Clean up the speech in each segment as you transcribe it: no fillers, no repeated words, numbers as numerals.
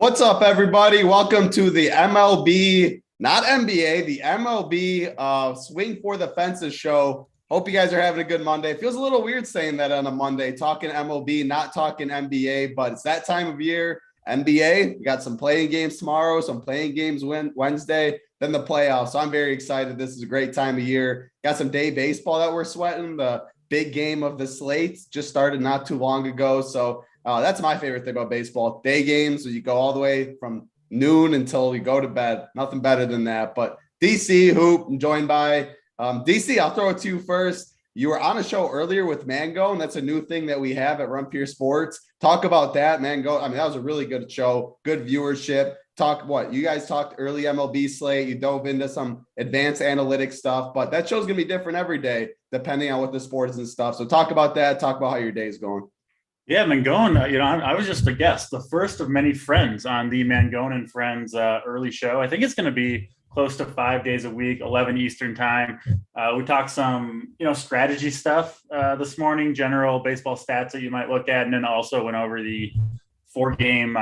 What's up, everybody? Welcome to the MLB, not NBA, the MLB Swing for the Fences show. Hope you guys are having a good Monday. It feels a little weird saying that on a Monday, talking MLB, not talking NBA, but it's that time of year. NBA, we got some playing games tomorrow, some playing games Wednesday, then the playoffs. So I'm very excited. This is a great time of year. Got some day baseball that we're sweating. The big game of the slate just started not too long ago. So that's my favorite thing about baseball. Day games, so you go all the way from noon until you go to bed. Nothing better than that. But DC Hoop, I'm joined by DC. I'll throw it to you first. You were on a show earlier with Mango, and that's a new thing that we have at Run Pure Sports. Talk about that, Mango. I mean, that was a really good show, good viewership. You guys talked early MLB slate. You dove into some advanced analytics stuff, but that show's going to be different every day, depending on what the sport is and stuff. So talk about that. Talk about how your day's going. Yeah, Mangone, I was just a guest, the first of many friends on the Mangone and Friends early show. I think it's going to be close to 5 days a week, 11 Eastern time. We talked some, strategy stuff this morning, general baseball stats that you might look at, and then also went over the 4-game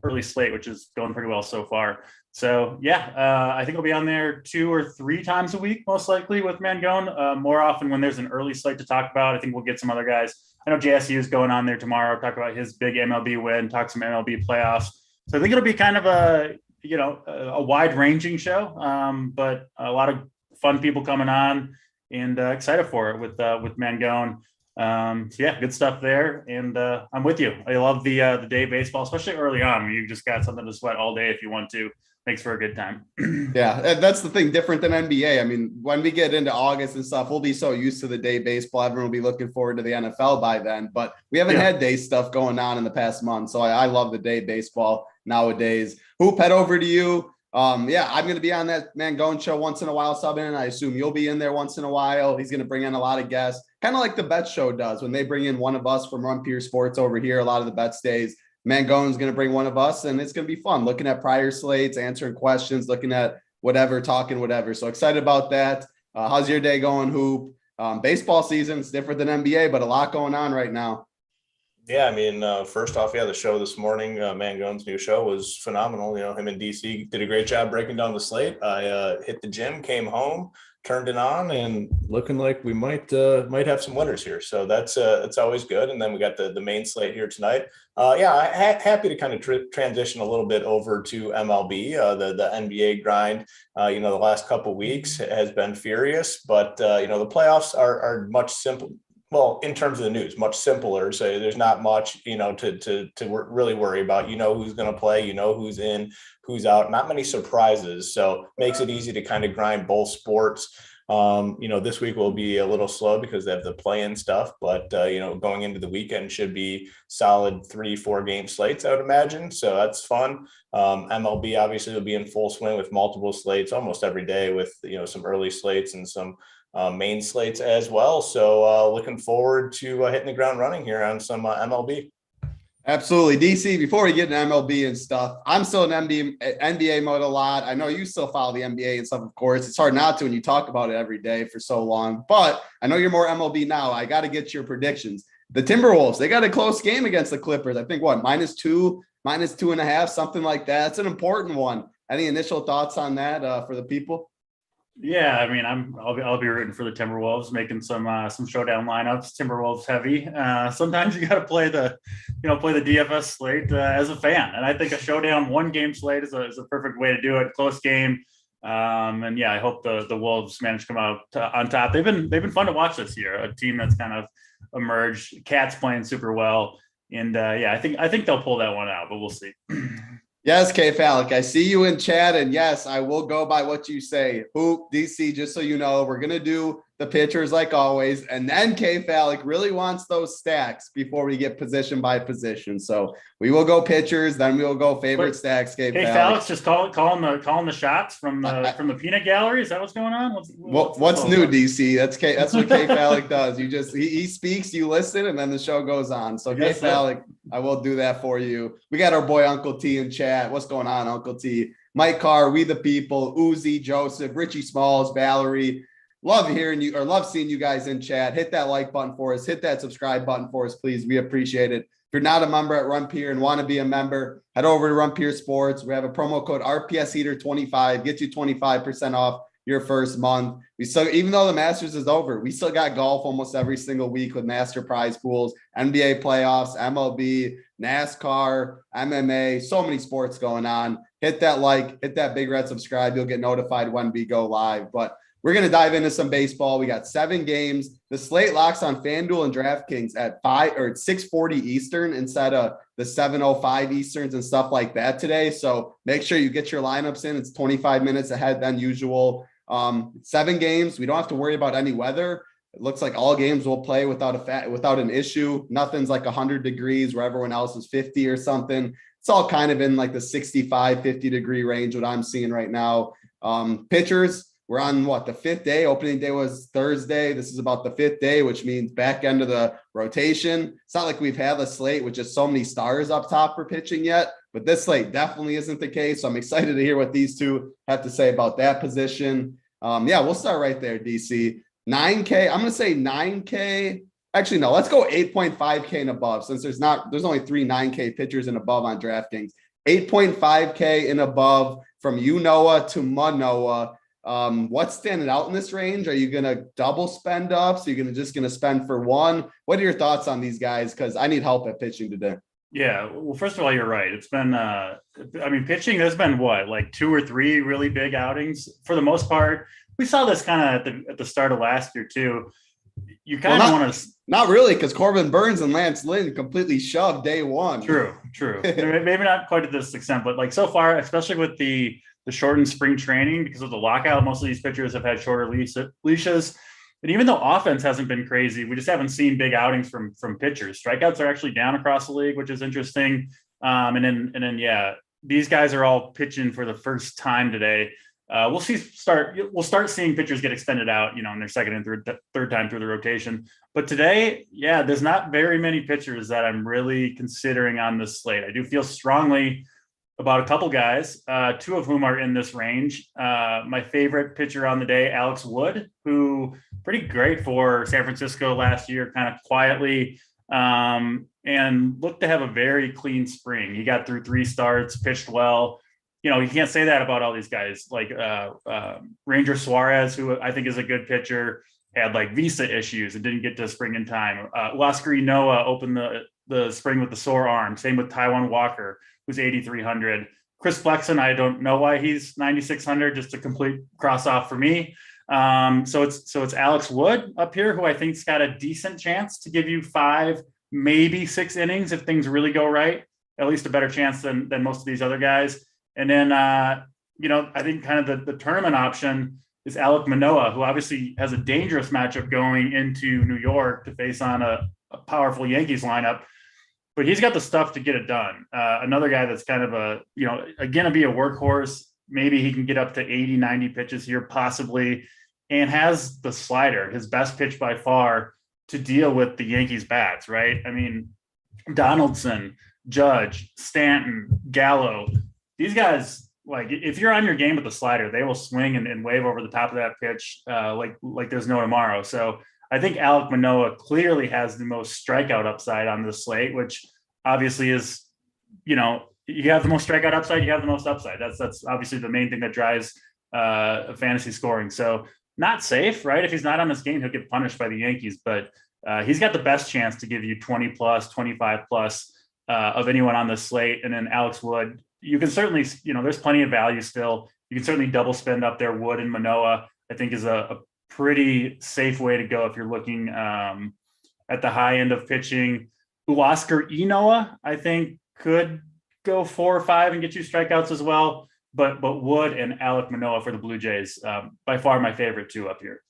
early slate, which is going pretty well so far. So, I think I'll be on there 2 or 3 times a week, most likely with Mangone. More often when there's an early slate to talk about. I think we'll get some other guys. I know JSU is going on there tomorrow, talk about his big MLB win, talk some MLB playoffs. So I think it'll be kind of a wide-ranging show, but a lot of fun people coming on, and excited for it with Mangone. Good stuff there, and I'm with you. I love the day baseball, especially early on. You just got something to sweat all day if you want to. Makes for a good time. Yeah, that's the thing, different than NBA. I mean, when we get into August and stuff, we'll be so used to the day baseball. Everyone will be looking forward to the NFL by then, but we haven't had day stuff going on in the past month. So I love the day baseball nowadays. Hoop, head over to you. I'm going to be on that Mangone show once in a while subbing. I assume you'll be in there once in a while. He's going to bring in a lot of guests, kind of like the Bet Show does when they bring in one of us from Run Pure Sports over here. A lot of the bets days, Mangone's going to bring one of us, and it's going to be fun looking at prior slates, answering questions, looking at whatever, talking whatever. So excited about that. How's your day going, Hoop? Baseball season is different than NBA, but a lot going on right now. Yeah, I mean, first off, the show this morning, Mangone's new show was phenomenal. Him and DC did a great job breaking down the slate. I hit the gym, came home, turned it on, and looking like we might have some winners here. So that's always good. And then we got the main slate here tonight. Happy to kind of transition a little bit over to MLB. The NBA grind, the last couple of weeks has been furious, but the playoffs are much simpler. Well, in terms of the news, much simpler. So there's not much, to really worry about. Who's going to play, who's in, who's out. Not many surprises. So makes it easy to kind of grind both sports. This week will be a little slow because they have the play-in stuff, but going into the weekend should be solid 3-4 game slates, I would imagine. So that's fun. MLB obviously will be in full swing with multiple slates almost every day with, some early slates and some main slates as well. So looking forward to hitting the ground running here on some MLB. Absolutely. DC, before we get into MLB and stuff, I'm still in NBA mode a lot. I know you still follow the NBA and stuff, of course. It's hard not to when you talk about it every day for so long, but I know you're more MLB now. I got to get your predictions. The Timberwolves, they got a close game against the Clippers. I think -2, -2.5, something like that. It's an important one. Any initial thoughts on that for the people? Yeah, I mean, I'll be rooting for the Timberwolves, making some showdown lineups. Timberwolves heavy. Sometimes you got to play the DFS slate as a fan, and I think a showdown 1-game slate is a perfect way to do it. Close game, I hope the Wolves manage to come out on top. They've been fun to watch this year. A team that's kind of emerged. Cats playing super well, and I think they'll pull that one out, but we'll see. Yes, K Falik, I see you in chat, and yes, I will go by what you say. Hoop, DC, just so you know, we're going to do the pitchers like always, and then K Falik really wants those stacks before we get position by position. So we will go pitchers, then we will go favorite stacks. K Falik's just calling the shots from the peanut gallery. Is that what's going on? What's new, DC? That's what K Falik does. You just he speaks, you listen, and then the show goes on. So K Falik, I will do that for you. We got our boy Uncle T in chat. What's going on, Uncle T? Mike Carr, We the People, Uzi, Joseph, Richie Smalls, Valerie. Love hearing you, or love seeing you guys in chat. Hit that like button for us. Hit that subscribe button for us, please. We appreciate it. you're not a member at Runpier and want to be a member, head over to Runpier Sports. We have a promo code RPS Heater 25, get you 25% off your first month. We still, even though the Masters is over, we still got golf almost every single week with master prize pools, NBA playoffs, MLB, NASCAR, MMA, so many sports going on. Hit that like, hit that big red subscribe. You'll get notified when we go live. But we're going to dive into some baseball. We got 7 games. The slate locks on FanDuel and DraftKings at 6:40 Eastern instead of the 7:05 Easterns and stuff like that today. So make sure you get your lineups in. It's 25 minutes ahead than usual. 7 games. We don't have to worry about any weather. It looks like all games will play without an issue. Nothing's like 100 degrees where everyone else is 50 or something. It's all kind of in like the 65, 50 degree range, what I'm seeing right now. Pitchers, we're on the 5th day. Opening day was Thursday. This is about the 5th day, which means back end of the rotation. It's not like we've had a slate with just so many stars up top for pitching yet, but this slate definitely isn't the case. So I'm excited to hear what these two have to say about that position. Yeah, we'll start right there, DC. 9K. I'm going to say 9K. Actually, no, let's go 8.5K and above, since there's only 3 9K pitchers and above on DraftKings. 8.5K and above from Unoa to Manoa. What's standing out in this range? Are you going to double spend up? So you're just going to spend for one? What are your thoughts on these guys? Because I need help at pitching today. Yeah, well, first of all, you're right. It's been, pitching, there's been like 2 or 3 really big outings for the most part. We saw this kind of at the start of last year too. You kind of want to, not really, because Corbin Burns and Lance Lynn completely shoved day one. True. Maybe not quite to this extent, but like so far, especially with the shortened spring training because of the lockout, most of these pitchers have had shorter leashes. And even though offense hasn't been crazy, we just haven't seen big outings from pitchers. Strikeouts are actually down across the league, which is interesting. And then, these guys are all pitching for the first time today. We'll start seeing pitchers get extended out, in their second and third time through the rotation. But today, there's not very many pitchers that I'm really considering on this slate. I do feel strongly about a couple guys, 2 of whom are in this range. My favorite pitcher on the day, Alex Wood, who pretty great for San Francisco last year, kind of quietly, and looked to have a very clean spring. He got through 3 starts, pitched well. You can't say that about all these guys. Like Ranger Suarez, who I think is a good pitcher, had like visa issues and didn't get to spring in time. Oscar Noah opened the spring with the sore arm. Same with Taijuan Walker, who's 8,300. Chris Flexen, I don't know why he's 9,600, just a complete cross off for me. So it's Alex Wood up here, who I think's got a decent chance to give you 5, maybe 6 innings if things really go right. At least a better chance than most of these other guys. And then, I think kind of the tournament option is Alek Manoah, who obviously has a dangerous matchup going into New York to face on a powerful Yankees lineup. But he's got the stuff to get it done. Another guy that's kind of going to be a workhorse. Maybe he can get up to 80, 90 pitches here, possibly, and has the slider, his best pitch by far, to deal with the Yankees bats, right? I mean, Donaldson, Judge, Stanton, Gallo, these guys, like if you're on your game with the slider, they will swing and wave over the top of that pitch like there's no tomorrow. So I think Alek Manoah clearly has the most strikeout upside on this slate, which obviously is, you have the most strikeout upside, you have the most upside. That's obviously the main thing that drives fantasy scoring. So not safe, right? If he's not on this game, he'll get punished by the Yankees, but he's got the best chance to give you 20 plus, 25 plus of anyone on this slate. And then Alex Wood, you can certainly, there's plenty of value still. You can certainly double spend up there. Wood and Manoah, I think, is a pretty safe way to go if you're looking at the high end of pitching. Oscar Noah, I think, could go 4 or 5 and get you strikeouts as well. But Wood and Alek Manoah for the Blue Jays, by far my favorite 2 up here.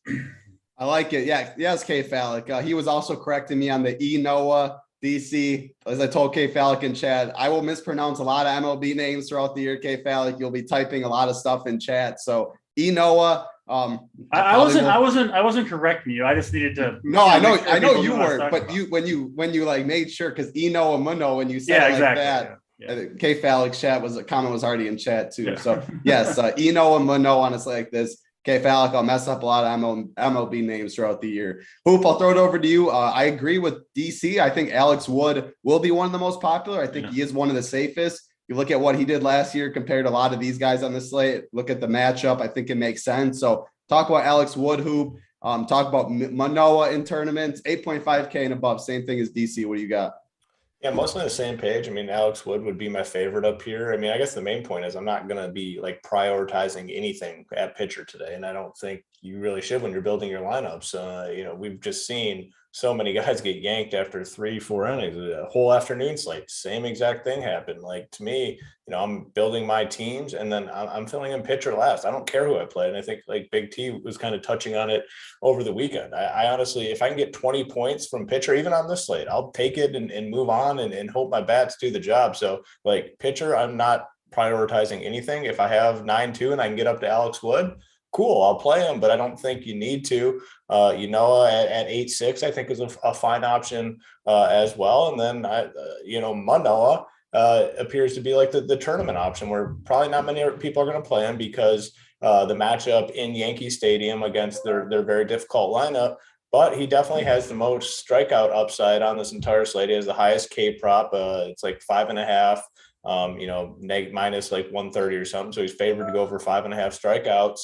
I like it. Yeah. Yes, K Falik. He was also correcting me on the Noah. DC, as I told K Falik in chat, I will mispronounce a lot of MLB names throughout the year. K Falik, you'll be typing a lot of stuff in chat. So Noah. I wasn't correcting you. I just needed to. No, I know you were, but when you like made sure, because Noah Mano, when you said exactly, that. Yeah. K Falik's comment was already in chat too. Yeah. So yes, Noah Mano on us like this. Okay, Falk, I'll mess up a lot of MLB names throughout the year. Hoop, I'll throw it over to you. I agree with DC. I think Alex Wood will be one of the most popular. I think he is one of the safest. You look at what he did last year compared to a lot of these guys on the slate. Look at the matchup. I think it makes sense. So talk about Alex Wood, Hoop. Talk about Manoah in tournaments, 8.5K and above. Same thing as DC. What do you got? Yeah, mostly on the same page. I mean, Alex Wood would be my favorite up here. I mean, I guess the main point is I'm not going to be like prioritizing anything at pitcher today. And I don't think you really should when you're building your lineups. We've just seen so many guys get yanked after 3-4 innings, a whole afternoon slate. Same exact thing happened. Like, to me, I'm building my teams and then I'm filling in pitcher last. I don't care who I play. And I think like Big T was kind of touching on it over the weekend. I honestly, if I can get 20 points from pitcher, even on this slate, I'll take it and move on and hope my bats do the job. So like pitcher, I'm not prioritizing anything. If I have 9-2 and I can get up to Alex Wood, cool, I'll play him, but I don't think you need to. At 8-6, I think is a fine option as well. And then Manoah appears to be like the tournament option where probably not many people are going to play him because the matchup in Yankee Stadium against their very difficult lineup. But he definitely has the most strikeout upside on this entire slate. He has the highest K prop. It's like 5.5. Minus like 130 or something. So he's favored to go over 5.5 strikeouts.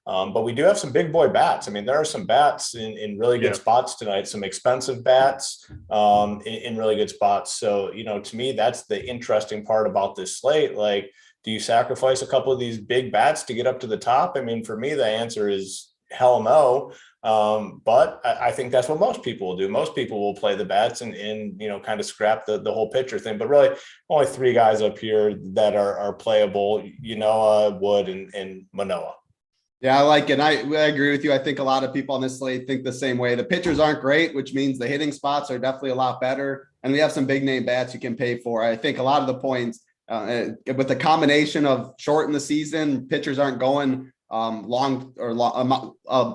But we do have some big boy bats. I mean, there are some bats in really good spots tonight, some expensive bats in really good spots. So, to me, that's the interesting part about this slate. Like, do you sacrifice a couple of these big bats to get up to the top? I mean, for me, the answer is hell no. But I think that's what most people will do. Most people will play the bats and kind of scrap the whole pitcher thing. But really, only 3 guys up here that are playable, Wood and Manoah. Yeah, I like it. I agree with you. I think a lot of people on this slate think the same way. The pitchers aren't great, which means the hitting spots are definitely a lot better. And we have some big name bats you can pay for. I think a lot of the points with the combination of short in the season, pitchers aren't going a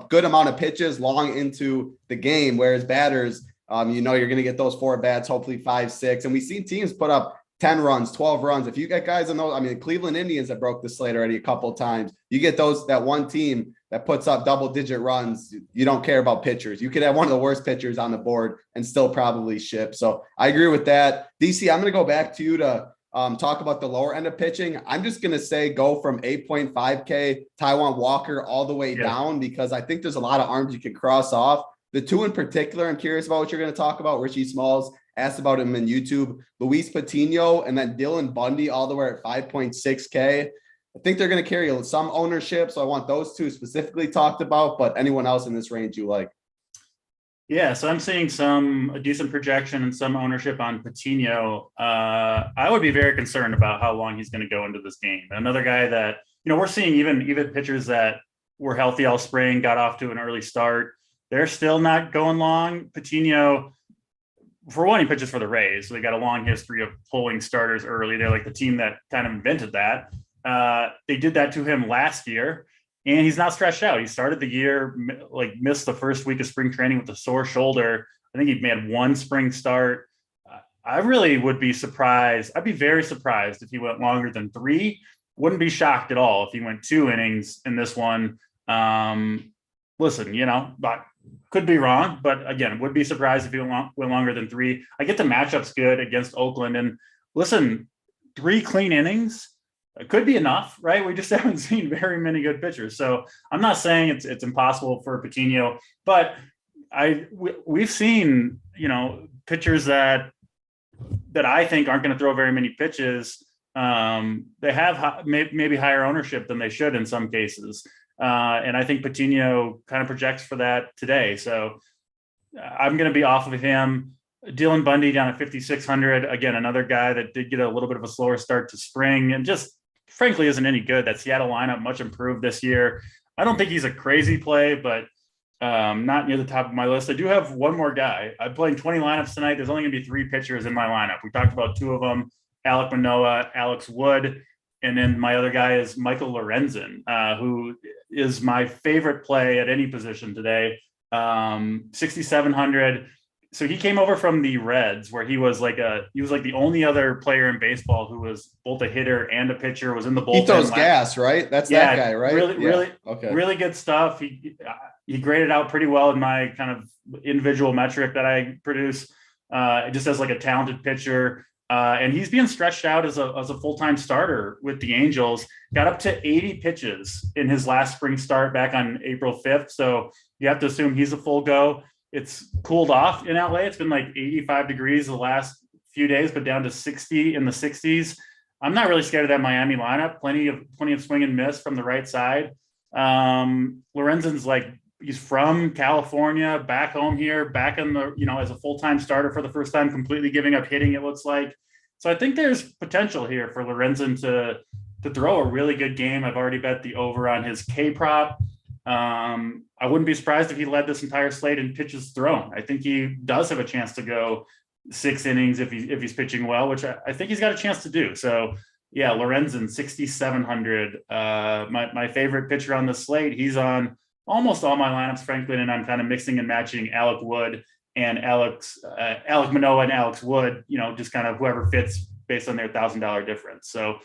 good amount of pitches long into the game, whereas batters, you're going to get those 4 bats, hopefully 5, 6. And we've seen teams put up 10 runs, 12 runs. If you get guys in those, the Cleveland Indians that broke the slate already a couple of times, you get that one team that puts up double-digit runs, you don't care about pitchers. You could have one of the worst pitchers on the board and still probably ship. So I agree with that. DC, I'm going to go back to you to talk about the lower end of pitching. I'm just going to say go from 8.5K Taiwan Walker all the way down because I think there's a lot of arms you can cross off. The 2 in particular, I'm curious about what you're going to talk about. Richie Smalls asked about him in YouTube. Luis Patino and then Dylan Bundy all the way at 5.6K. I think they're going to carry some ownership, so I want those 2 specifically talked about, but anyone else in this range you like? Yeah, so I'm seeing a decent projection and some ownership on Patino. I would be very concerned about how long he's going to go into this game. Another guy that, we're seeing even pitchers that were healthy all spring, got off to an early start. They're still not going long. Patino, for one, he pitches for the Rays. So they got a long history of pulling starters early. They're like the team that kind of invented that. They did that to him last year, and he's not stretched out. He started the year, missed the first week of spring training with a sore shoulder. I think he made 1 spring start. I really would be surprised. I'd be very surprised if he went longer than 3. Wouldn't be shocked at all if he went 2 innings in this one. But could be wrong, but again, would be surprised if he went longer than 3. I get the matchup's good against Oakland, and listen, 3 clean innings could be enough, right? We just haven't seen very many good pitchers. So I'm not saying it's impossible for Patino, but we've seen, pitchers that I think aren't going to throw very many pitches. They have maybe higher ownership than they should in some cases. And I think Patino kind of projects for that today. So I'm going to be off of him. Dylan Bundy down at 5,600. Again, another guy that did get a little bit of a slower start to spring and just frankly isn't any good. That Seattle lineup much improved this year. I don't think he's a crazy play, but not near the top of my list. I do have one more guy. I'm playing 20 lineups tonight. There's only going to be 3 pitchers in my lineup. We talked about 2 of them, Alek Manoah, Alex Wood. And then my other guy is Michael Lorenzen, who is my favorite play at any position today. 6,700. so he came over from the Reds, where he was like the only other player in baseball who was both a hitter and a pitcher. Was in the bullpen. He throws gas, right? That's that guy, right? Really good stuff. He graded out pretty well in my kind of individual metric that I produce, just as like a talented pitcher. And he's being stretched out as a full-time starter with the Angels. Got up to 80 pitches in his last spring start back on April 5th. So you have to assume he's a full go. It's cooled off in LA. It's been like 85 degrees the last few days, but down to 60 in the 60s. I'm not really scared of that Miami lineup. Plenty of swing and miss from the right side. Lorenzen's he's from California, back home here, back in the, as a full-time starter for the first time, completely giving up hitting, it looks like. So I think there's potential here for Lorenzen to throw a really good game. I've already bet the over on his K prop. I wouldn't be surprised if he led this entire slate in pitches thrown. I think he does have a chance to go 6 innings if he's pitching well, which I think he's got a chance to do. So yeah, Lorenzen 6,700. My favorite pitcher on the slate. He's on almost all my lineups, frankly, and I'm kind of mixing and matching Alec Wood and Alec Manoah and Alex Wood. Just kind of whoever fits based on their $1,000 difference. So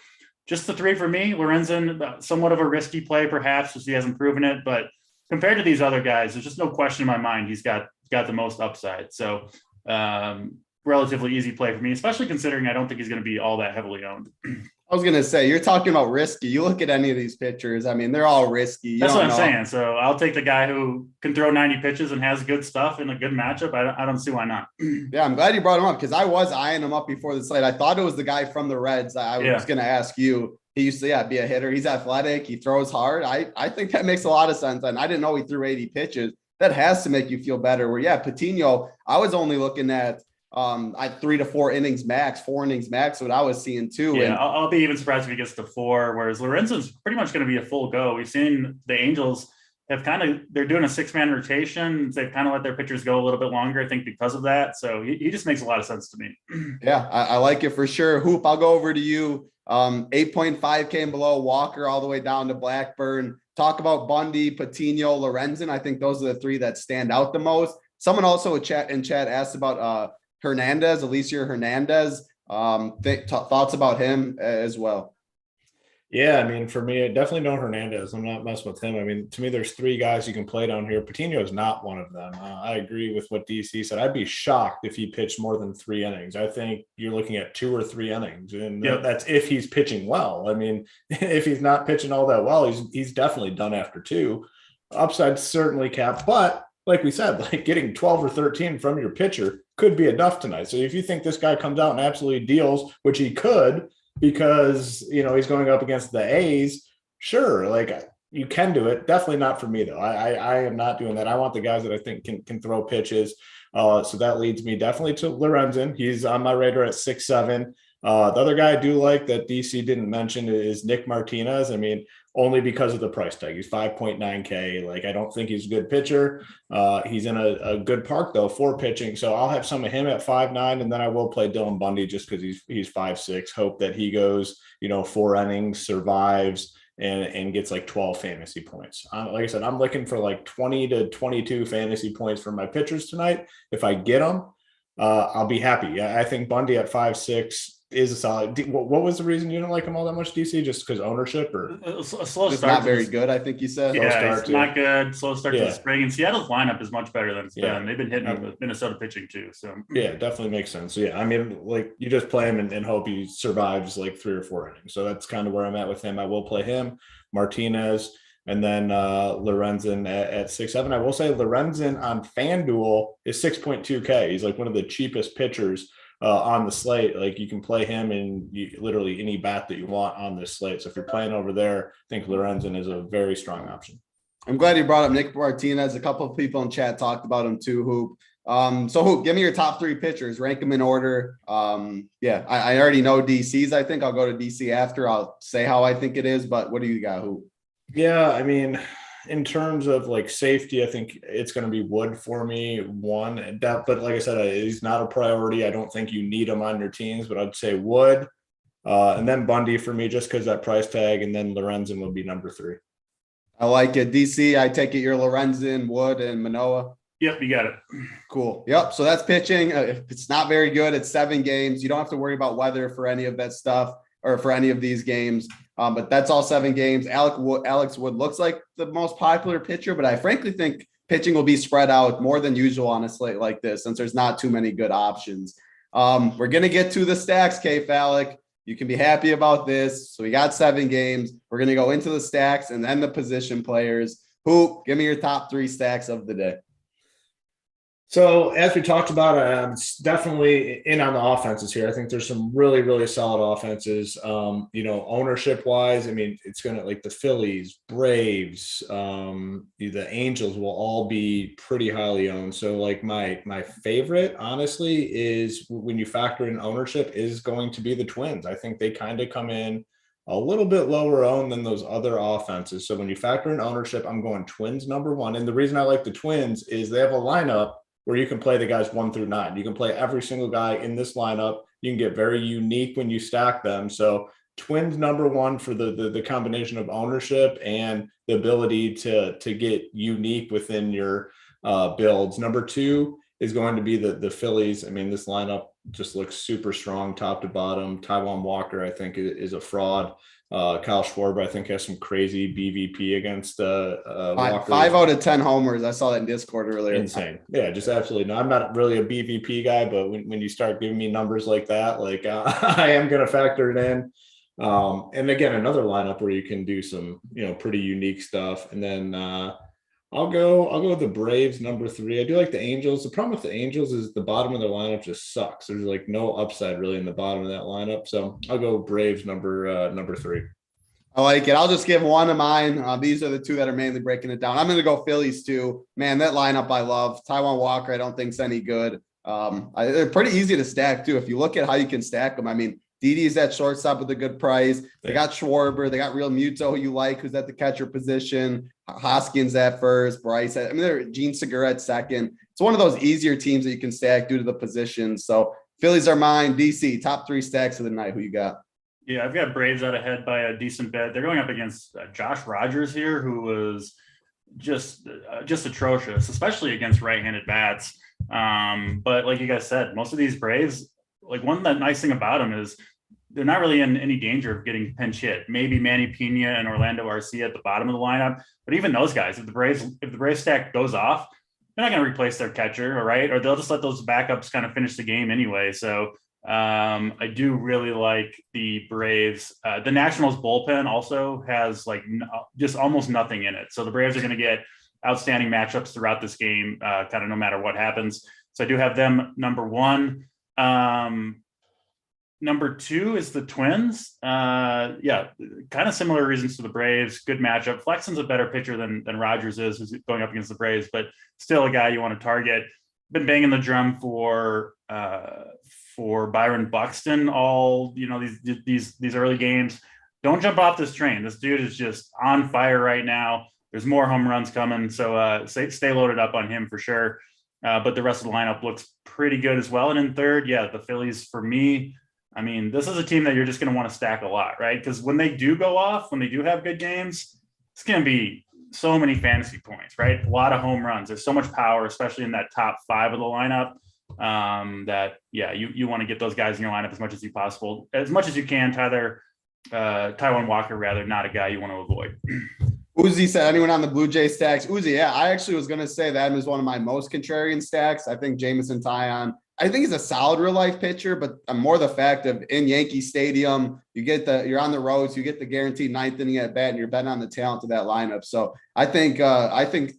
just the 3 for me. Lorenzen, somewhat of a risky play, perhaps, because he hasn't proven it. But compared to these other guys, there's just no question in my mind he's got the most upside. So relatively easy play for me, especially considering I don't think he's going to be all that heavily owned. I was going to say, you're talking about risky. You look at any of these pitchers, I mean, they're all risky. That's what I'm saying. So I'll take the guy who can throw 90 pitches and has good stuff in a good matchup. I don't see why not. Yeah, I'm glad you brought him up because I was eyeing him up before the slate. I thought it was the guy from the Reds. I was going to ask you. He used to be a hitter. He's athletic. He throws hard. I think that makes a lot of sense. And I didn't know he threw 80 pitches. That has to make you feel better. Where, Patino, I was only looking at 3 to 4 innings max, 4 innings max, what I was seeing too. Yeah, I'll be even surprised if he gets to 4, whereas Lorenzen's pretty much going to be a full go. We've seen the Angels they're doing a 6-man rotation. They've kind of let their pitchers go a little bit longer, I think, because of that. So he just makes a lot of sense to me. Yeah, I like it for sure. Hoop, I'll go over to you. 8.5K and below, Walker all the way down to Blackburn. Talk about Bundy, Patino, Lorenzen. I think those are the 3 that stand out the most. Someone also in chat asked about Hernandez, Alicia Hernandez. Thoughts about him as well. Yeah, I mean, for me, definitely no Hernandez. I'm not messing with him. I mean, to me, there's 3 guys you can play down here. Patino is not one of them. I agree with what DC said. I'd be shocked if he pitched more than 3 innings. I think you're looking at 2 or 3 innings, and that's if he's pitching well. I mean, if he's not pitching all that well, he's definitely done after 2. Upside certainly capped, but like we said, getting 12 or 13 from your pitcher could be enough tonight. So if you think this guy comes out and absolutely deals, which he could, because he's going up against the A's, sure, you can do it. Definitely not for me though. I am not doing that. I want the guys that I think can throw pitches. So that leads me definitely to Lorenzen. He's on my radar at 6'7". The other guy I do like that DC didn't mention is Nick Martinez. I mean, only because of the price tag. He's 5.9K. I don't think he's a good pitcher. He's in a good park though for pitching. So I'll have some of him at 5.9, and then I will play Dylan Bundy just because he's 5'6". Hope that he goes, 4 innings, survives, and gets 12 fantasy points. Like I said, I'm looking for 20 to 22 fantasy points from my pitchers tonight. If I get them, I'll be happy. I think Bundy at 5'6" is a solid. What was the reason you don't like him all that much, DC? Just because ownership, or a slow it's start? Not very good, I think you said. Yeah, it's not good. Slow start to the spring, and Seattle's lineup is much better than it's been. They've been hitting with Minnesota pitching too. So yeah, definitely makes sense. So I mean, you just play him and hope he survives 3 or 4 innings. So that's kind of where I'm at with him. I will play him, Martinez, and then Lorenzen at 6'7". I will say Lorenzen on FanDuel is 6.2K. He's one of the cheapest pitchers on the slate. You can play him in literally any bat that you want on this slate. So if you're playing over there, I think Lorenzen is a very strong option. I'm glad you brought up Nick Martinez. A couple of people in chat talked about him too, Hoop. So Hoop, give me your top 3 pitchers, rank them in order. I already know DC's. I think I'll go to DC after. I'll say how I think it is, but what do you got, Hoop? Yeah, I mean, in terms of safety, I think it's going to be Wood for me. But like I said, he's not a priority. I don't think you need him on your teams, but I'd say Wood, and then Bundy for me, just because that price tag, and then Lorenzen would be number 3. I like it. DC, I take it you're Lorenzen, Wood, and Manoah. Yep, you got it. Cool. Yep. So that's pitching. If it's not very good, it's 7 games. You don't have to worry about weather for any of that stuff or for any of these games. But that's all 7 games. Alex Wood looks like the most popular pitcher, but I frankly think pitching will be spread out more than usual on a slate like this, since there's not too many good options. We're going to get to the stacks, K-Falik. You can be happy about this. So we got 7 games. We're going to go into the stacks and then the position players. Hoop, give me your top 3 stacks of the day. So as we talked about, it's definitely in on the offenses here. I think there's some really, really solid offenses. Ownership wise, I mean, it's going to like the Phillies, Braves, the Angels will all be pretty highly owned. So like my favorite, honestly, is when you factor in ownership is going to be the Twins. I think they kind of come in a little bit lower owned than those other offenses. So when you factor in ownership, I'm going Twins number 1. And the reason I like the Twins is they have a lineup where you can play the guys 1 through 9. You can play every single guy in this lineup. You can get very unique when you stack them. So Twins number 1 for the combination of ownership and the ability to get unique within your builds. Number 2 is going to be the Phillies. I mean, this lineup just looks super strong top to bottom. Taijuan Walker, I think, is a fraud. Kyle Schwarber, I think, has some crazy BVP against Walker. 5 out of 10 homers. I saw that in Discord earlier. Insane. Yeah, just absolutely. No, I'm not really a BVP guy, but when you start giving me numbers like that, like I am going to factor it in. And again, another lineup where you can do some, pretty unique stuff. And then I'll go with the Braves number 3. I do like the Angels. The problem with the Angels is the bottom of their lineup just sucks. There's like no upside really in the bottom of that lineup. So I'll go Braves number 3. I like it. I'll just give one of mine. These are the 2 that are mainly breaking it down. I'm going to go Phillies too. Man, that lineup I love. Taijuan Walker, I don't think is any good. They're pretty easy to stack too. If you look at how you can stack them, I mean, Didi's at shortstop with a good price. They got Schwarber. They got Real Muto, who you like, who's at the catcher position. Hoskins at first. Bryce. They're Gene Segura at second. It's one of those easier teams that you can stack due to the positions. So Phillies are mine. DC, top 3 stacks of the night. Who you got? Yeah, I've got Braves out ahead by a decent bit. They're going up against Josh Rogers here, who was just atrocious, especially against right-handed bats. But like you guys said, most of these Braves, like one nice thing about them is they're not really in any danger of getting pinch hit. Maybe Manny Pena and Orlando Arcia at the bottom of the lineup, but even those guys, if the Braves stack goes off, they're not going to replace their catcher, all right? Or they'll just let those backups kind of finish the game anyway. So I do really like the Braves. The Nationals bullpen also has like just almost nothing in it. So the Braves are going to get outstanding matchups throughout this game, kind of no matter what happens. So I do have them number 1. Number 2 is the Twins. Kind of similar reasons to the Braves. Good matchup. Flexen's a better pitcher than Rogers is, who's going up against the Braves, but still a guy you want to target. Been banging the drum for Byron Buxton all these early games. Don't jump off this train. This dude is just on fire right now. There's more home runs coming, so stay loaded up on him for sure. But the rest of the lineup looks pretty good as well. And in third, the Phillies for me. I mean, this is a team that you're just going to want to stack a lot, right? Because when they do go off, when they do have good games, it's going to be so many fantasy points, right? A lot of home runs. There's so much power, especially in that top 5 of the lineup, you want to get those guys in your lineup as much as you can. Taijuan Walker, rather, not a guy you want to avoid. Uzi said, anyone on the Blue Jay stacks? Uzi, yeah, I actually was going to say that is one of my most contrarian stacks. I think Jameson Taillon, I think he's a solid real life pitcher, but more the fact of in Yankee Stadium, you're on the road, so you get the guaranteed 9th inning at bat, and you're betting on the talent of that lineup. So I think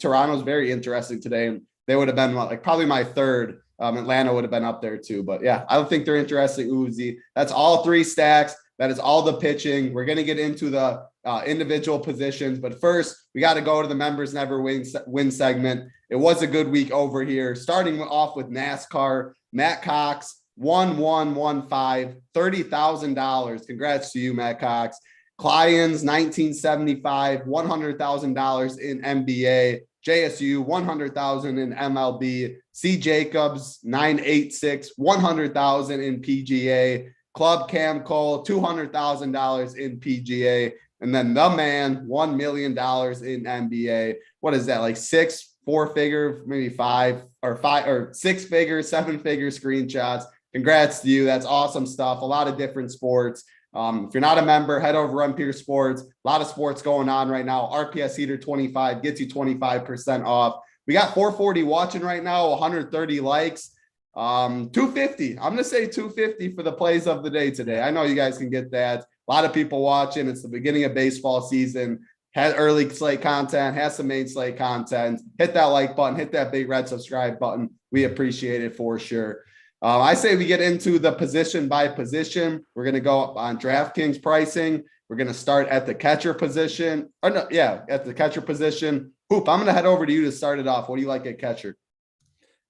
Toronto's very interesting today, and they would have been like probably my 3rd. Atlanta would have been up there too, but yeah, I don't think they're interesting. Uzi, that's all 3 stacks. That is all the pitching. We're going to get into the individual positions, but first we got to go to the members never win segment. It was a good week over here, starting off with NASCAR. Matt Cox, 1115, $30,000. Congrats to you, Matt Cox. Clients, 1975, $100,000 in NBA. JSU, $100,000 in MLB. C. Jacobs, 986, $100,000 in PGA. Club Cam Cole, $200,000 in PGA. And then the man, $1 million in NBA. What is that, like 6 4-figure, maybe 5 or 6-figure, 7-figure screenshots. Congrats to you. That's awesome stuff. A lot of different sports. If you're not a member, head over to Run Peter Sports. A lot of sports going on right now. RPS Heater 25 gets you 25% off. We got 440 watching right now, 130 likes. 250. I'm going to say 250 for the plays of the day today. I know you guys can get that. A lot of people watching. It's the beginning of baseball season. Had early slate content, has some main slate content. Hit that like button, hit that big red subscribe button. We appreciate it for sure. I say we get into the position by position. We're going to go on DraftKings pricing. We're going to start at the catcher position. At the catcher position. Hoop, I'm going to head over to you to start it off. What do you like at catcher?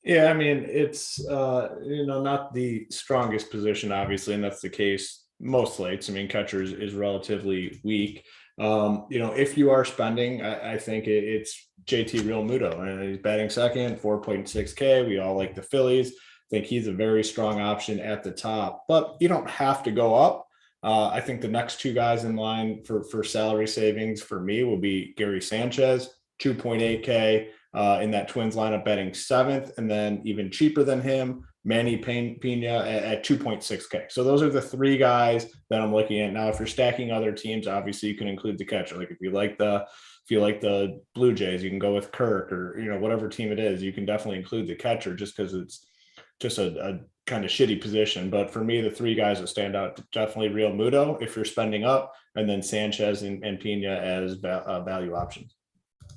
Yeah, I mean, it's, not the strongest position, obviously, and that's the case most slates. I mean, catcher is relatively weak. If you are spending, I think it's JT Realmuto, and he's batting second, 4.6K. We all like the Phillies. I think he's a very strong option at the top, but you don't have to go up. I think the next two guys in line for salary savings for me will be Gary Sanchez, 2.8K in that Twins lineup, betting 7th, and then even cheaper than him, Manny Pena at 2.6K. So those are the three guys that I'm looking at. Now, if you're stacking other teams, obviously you can include the catcher. Like if you like the Blue Jays, you can go with Kirk, or whatever team it is. You can definitely include the catcher just because it's just a kind of shitty position. But for me, the three guys that stand out, definitely Realmuto if you're spending up, and then Sanchez and Pena as value options.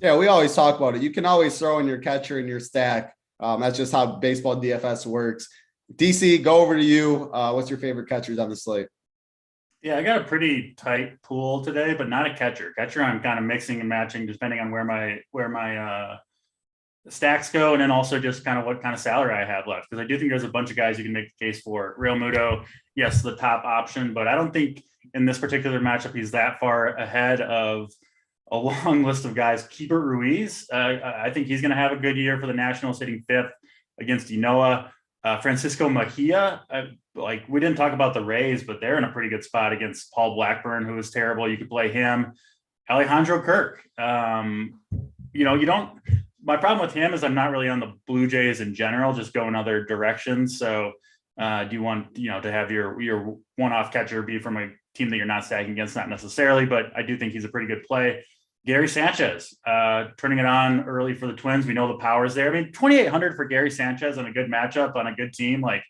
Yeah, we always talk about it. You can always throw in your catcher in your stack. That's just how baseball DFS works. DC, go over to you. What's your favorite catchers on the slate? Yeah, I got a pretty tight pool today, but not a catcher. Catcher, I'm kind of mixing and matching depending on where my stacks go, and then also just kind of what kind of salary I have left. Because I do think there's a bunch of guys you can make the case for. Realmuto, yes, the top option, but I don't think in this particular matchup he's that far ahead of a long list of guys. Keeper Ruiz, I think he's going to have a good year for the Nationals, hitting 5th against Inoa. Francisco Mejia, we didn't talk about the Rays, but they're in a pretty good spot against Paul Blackburn, who is terrible. You could play him. Alejandro Kirk. My problem with him is I'm not really on the Blue Jays in general, just going other directions. So do you want, to have your one-off catcher be from a team that you're not stacking against? Not necessarily, but I do think he's a pretty good play. Gary Sanchez, turning it on early for the Twins. We know the power's there. I mean, 2,800 for Gary Sanchez on a good matchup on a good team. Like,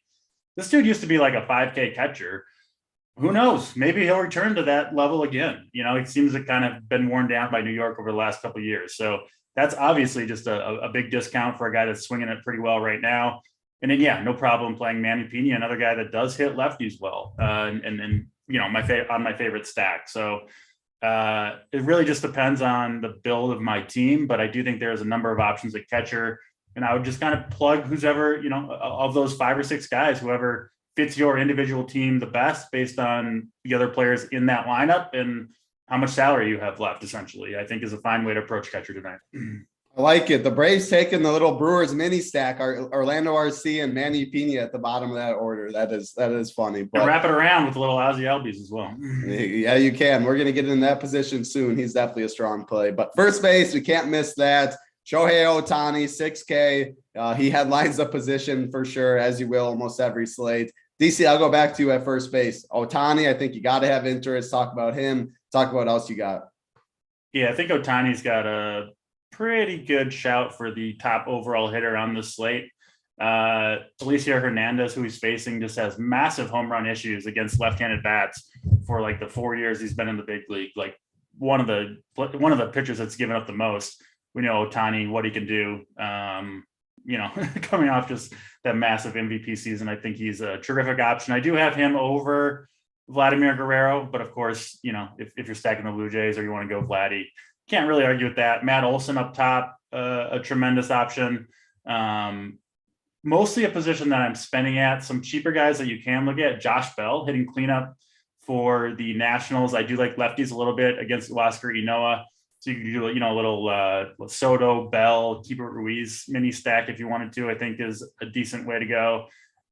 this dude used to be like a 5K catcher. Who knows? Maybe he'll return to that level again. He seems to kind of been worn down by New York over the last couple of years. So that's obviously just a big discount for a guy that's swinging it pretty well right now. And then, no problem playing Manny Pena, another guy that does hit lefties well. On my favorite stack. So it really just depends on the build of my team, but I do think there's a number of options at catcher, and I would just kind of plug whoever, of those 5 or 6 guys, whoever fits your individual team the best based on the other players in that lineup and how much salary you have left, essentially, I think is a fine way to approach catcher tonight. I like it. The Braves taking the little Brewers mini stack, Orlando RC and Manny Pena at the bottom of that order. That is funny. But and wrap it around with a little Ozzie Albies as well. Yeah, you can. We're going to get in that position soon. He's definitely a strong play. But first base, we can't miss that. Shohei Ohtani, 6K. He headlines the position for sure, as you will almost every slate. DC, I'll go back to you at first base. Ohtani, I think you got to have interest. Talk about him. Talk about what else you got. Yeah, I think Ohtani's got a pretty good shout for the top overall hitter on the slate. Alicia Hernandez, who he's facing, just has massive home run issues against left-handed bats for like the 4 years he's been in the big league. Like one of the pitchers that's given up the most. We know Ohtani, what he can do. Coming off just that massive MVP season, I think he's a terrific option. I do have him over Vladimir Guerrero, but of course, if you're stacking the Blue Jays or you want to go Vladdy, can't really argue with that. Matt Olson up top, a tremendous option. Mostly a position that I'm spending at. Some cheaper guys that you can look at. Josh Bell hitting cleanup for the Nationals. I do like lefties a little bit against Huascar Ynoa. So you can do, a little Soto, Bell, Keeper Ruiz mini stack if you wanted to, I think is a decent way to go.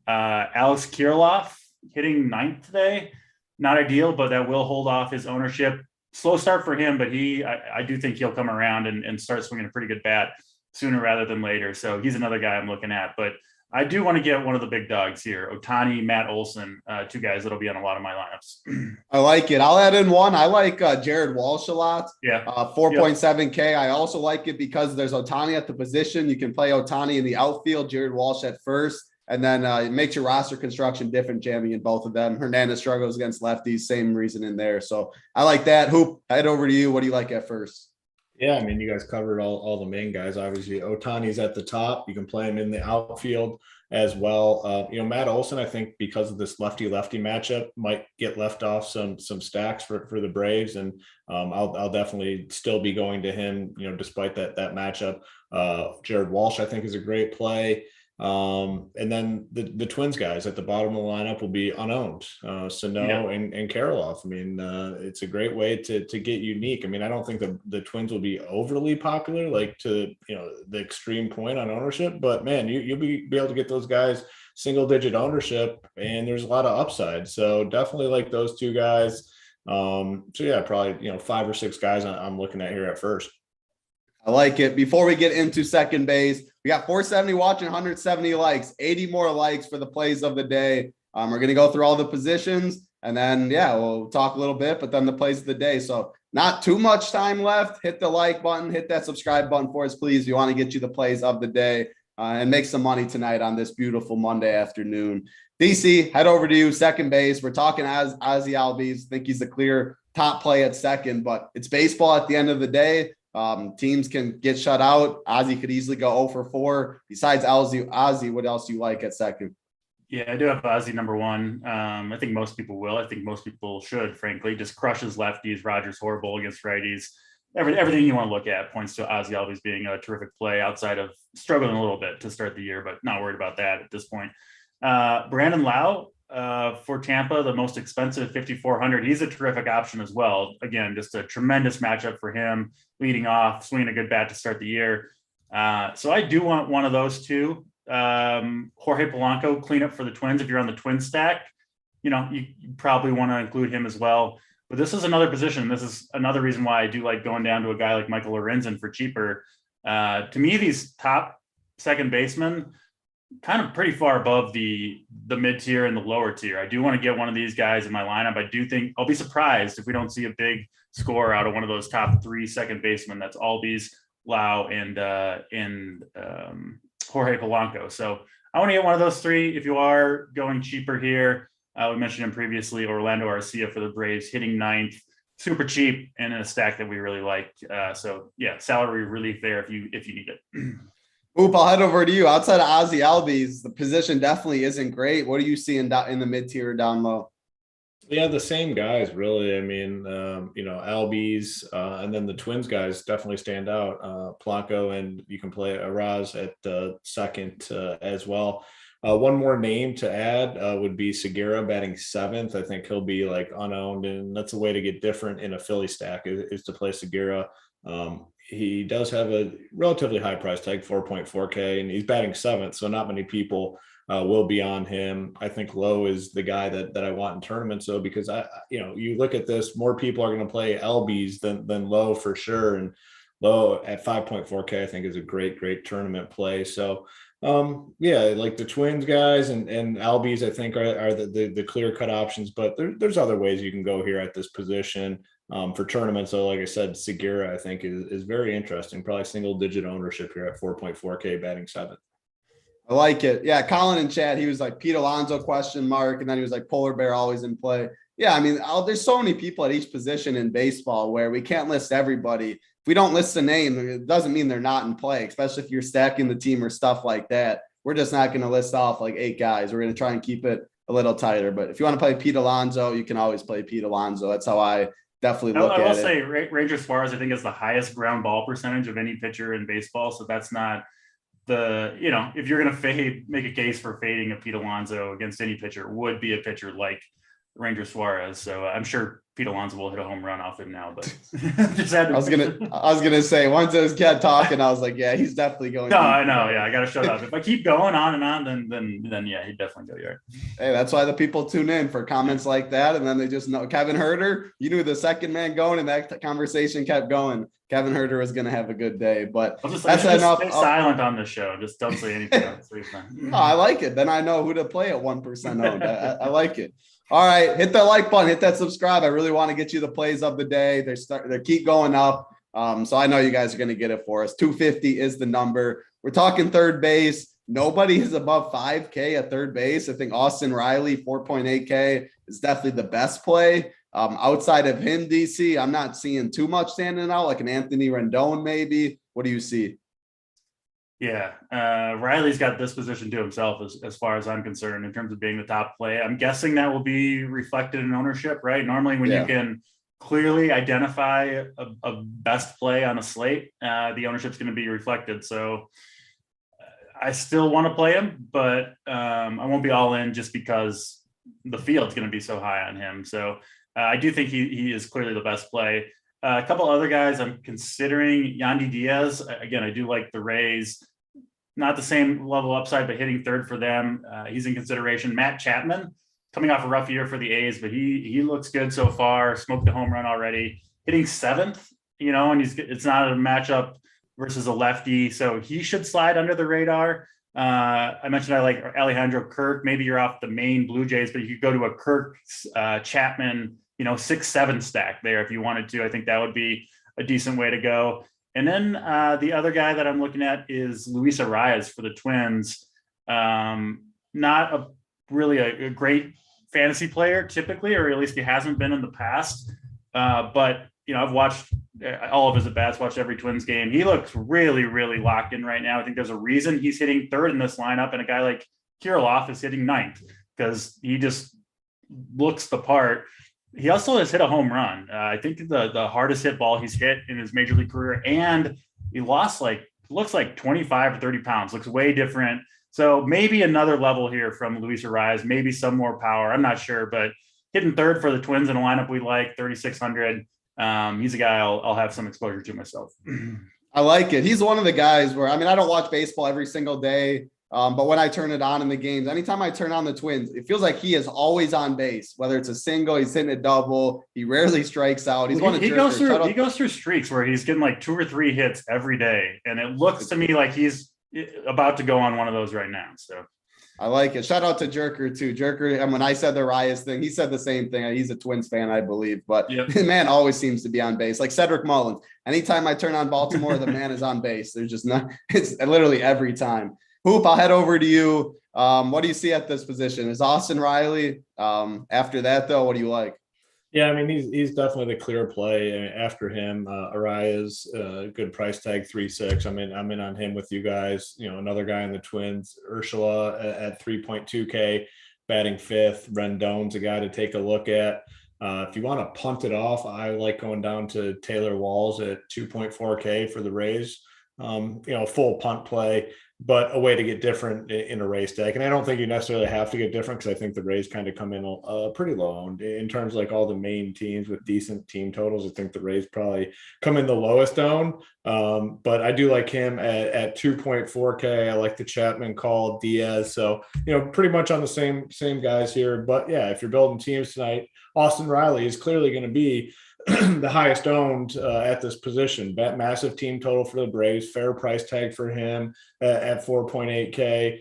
Alex Kirilloff hitting 9th today. Not ideal, but that will hold off his ownership. Slow start for him, but I do think he'll come around and start swinging a pretty good bat. sooner rather than later. So he's another guy I'm looking at. But I do want to get one of the big dogs here. Ohtani, Matt Olson, two guys that'll be on a lot of my lineups. I like it. I'll add in one. I like Jared Walsh a lot. Yeah. 4.7K. I also like it because there's Ohtani at the position. You can play Ohtani in the outfield, Jared Walsh at first, and then it makes your roster construction different, jamming in both of them. Hernandez struggles against lefties, same reason in there. So I like that. Hoop, head over to you. What do you like at first? Yeah, I mean, you guys covered all the main guys. Obviously, Ohtani's at the top. You can play him in the outfield as well. Matt Olson, I think because of this lefty-lefty matchup, might get left off some stacks for the Braves, and I'll definitely still be going to him, despite that matchup. Jared Walsh, I think, is a great play. And then the Twins guys at the bottom of the lineup will be unowned, Sano and Kirilloff. I mean, it's a great way to get unique. I mean, I don't think the Twins will be overly popular, like to the extreme point on ownership, but man, you'll be able to get those guys single digit ownership, and there's a lot of upside. So definitely like those two guys. So yeah, probably 5 or 6 guys I'm looking at here at first. I like it. Before we get into second base, we got 470 watching, 170 likes, 80 more likes for the plays of the day. We're going to go through all the positions, and then, we'll talk a little bit, but then the plays of the day. So not too much time left. Hit the like button, hit that subscribe button for us, please. We want to get you the plays of the day and make some money tonight on this beautiful Monday afternoon. DC, head over to you, second base. We're talking Ozzie Albies. I think he's the clear top play at second, but it's baseball at the end of the day. Teams can get shut out. Ozzie could easily go 0 for 4. Besides Ozzie, what else do you like at second? Yeah, I do have Ozzie number one. I think most people will. I think most people should, frankly. Just crushes lefties. Rogers horrible against righties. Everything you want to look at points to Ozzie Albies being a terrific play outside of struggling a little bit to start the year, but not worried about that at this point. Brandon Lau for Tampa, the most expensive 5,400. He's a terrific option as well. Again, just a tremendous matchup for him, leading off, swinging a good bat to start the year. So I do want one of those two. Jorge Polanco, cleanup for the Twins. If you're on the Twins stack, you probably want to include him as well. But this is another position. This is another reason why I do like going down to a guy like Michael Lorenzen for cheaper. To me, these top second basemen kind of pretty far above the mid tier and the lower tier. I do want to get one of these guys in my lineup. I do think I'll be surprised if we don't see a big score out of one of those top 3 second basemen. That's Albies, Lau, and Jorge Polanco. So I want to get one of those 3. If you are going cheaper here, we mentioned him previously, Orlando Arcia for the Braves, hitting 9th, super cheap, and in a stack that we really like. So yeah, salary relief there if you need it. Oop, I'll head over to you. Outside of Ozzie Albies, the position definitely isn't great. What are you seeing in the mid tier or down low? Yeah, the same guys, really. I mean, Albies, and then the Twins guys definitely stand out. Polanco, and you can play Araz at second as well. One more name to add would be Segura batting 7th. I think he'll be like unowned, and that's a way to get different in a Philly stack is to play Segura. He does have a relatively high price tag, 4.4K, and he's batting 7th, so not many people will be on him. I think Lowe is the guy that I want in tournaments, though, because you look at this, more people are going to play LBs than Lowe for sure, and Lowe at 5.4K I think is a great tournament play. So like the Twins guys and Albies I think are the clear cut options, but there's other ways you can go here at this position. For tournaments, so like I said, Segura I think is very interesting. Probably single digit ownership here at 4.4K batting 7th. I like it. Yeah, Colin in chat, he was like Pete Alonso ? And then he was like Polar Bear always in play. Yeah, I mean, there's so many people at each position in baseball where we can't list everybody. If we don't list a name, it doesn't mean they're not in play, especially if you're stacking the team or stuff like that. We're just not going to list off like 8 guys. We're going to try and keep it a little tighter. But if you want to play Pete Alonso, you can always play Pete Alonso. That's how I definitely look at it. I will say Ranger Suarez, I think, is the highest ground ball percentage of any pitcher in baseball. So that's not if you're going to make a case for fading a Pete Alonso against any pitcher, would be a pitcher like Ranger Suarez. So I'm sure Pete Alonso will hit a home run off him now, but just had to I was gonna say once I was kept talking, I was like, yeah, he's definitely going. No, I know. Yeah, I got to shut up. If I keep going on and on, then yeah, he'd definitely go yard. Hey, that's why the people tune in for comments like that, and then they just know Kevin Herter. You knew the second man going, and that conversation kept going. Kevin Herter was going to have a good day, but that's enough. Stay silent on this show. Just don't say anything else. No, I like it. Then I know who to play at 1% owned. I like it. All right, hit that like button, hit that subscribe. I really want to get you the plays of the day. They keep going up. So I know you guys are going to get it for us. 250 is the number. We're talking third base. Nobody is above 5K at third base. I think Austin Riley, 4.8K, is definitely the best play. Outside of him, DC, I'm not seeing too much standing out, like an Anthony Rendon maybe. What do you see? Yeah, Riley's got this position to himself as far as I'm concerned in terms of being the top play. I'm guessing that will be reflected in ownership, right? Normally when you can clearly identify a best play on a slate, the ownership's going to be reflected. So I still want to play him, but I won't be all in just because the field's going to be so high on him. So I do think he is clearly the best play. A couple other guys I'm considering. Yandy Diaz. Again, I do like the Rays. Not the same level upside, but hitting third for them. He's in consideration. Matt Chapman, coming off a rough year for the A's, but he looks good so far. Smoked a home run already. Hitting seventh, and it's not a matchup versus a lefty, so he should slide under the radar. I mentioned I like Alejandro Kirk. Maybe you're off the main Blue Jays, but you could go to a Kirk Chapman, 6-7 stack there if you wanted to. I think that would be a decent way to go. And then the other guy that I'm looking at is Luis Arias for the Twins. Not really a great fantasy player typically, or at least he hasn't been in the past. But I've watched all of his at-bats, watched every Twins game. He looks really, really locked in right now. I think there's a reason he's hitting third in this lineup, and a guy like Kirilloff is hitting ninth because he just looks the part. He also has hit a home run. I think the hardest hit ball he's hit in his major league career, and he looks like 25 or 30 pounds, looks way different. So maybe another level here from Luis Arias, maybe some more power. I'm not sure, but hitting third for the Twins in a lineup we like, 3,600. He's a guy I'll have some exposure to myself. I like it. He's one of the guys where, I don't watch baseball every single day. But when I turn it on in the games, anytime I turn on the Twins, it feels like he is always on base, whether it's a single, he's hitting a double. He rarely strikes out. He goes through streaks where he's getting like 2 or 3 hits every day. And it looks to me like he's about to go on one of those right now. So I like it. Shout out to Jerker too. Jerker, and when I said the Arias thing, he said the same thing. He's a Twins fan, I believe, but the man always seems to be on base. Like Cedric Mullins. Anytime I turn on Baltimore, the man is on base. There's just it's literally every time. Hoop, I'll head over to you. What do you see at this position? Is Austin Riley? After that, though, what do you like? Yeah, he's definitely the clear play. After him, Arias, good price tag, 3.6. I'm in on him with you guys. Another guy in the Twins, Urshela at 3.2K, batting fifth. Rendon's a guy to take a look at. If you want to punt it off, I like going down to Taylor Walls at 2.4K for the Rays. Full punt play, but a way to get different in a Rays stack. And I don't think you necessarily have to get different because I think the Rays kind of come in pretty low owned in terms of like all the main teams with decent team totals. I think the Rays probably come in the lowest owned. But I do like him at 2.4K. I like the Chapman call, Diaz. So, pretty much on the same guys here. But yeah, if you're building teams tonight, Austin Riley is clearly going to be the highest owned at this position. Massive team total for the Braves, fair price tag for him at 4.8K.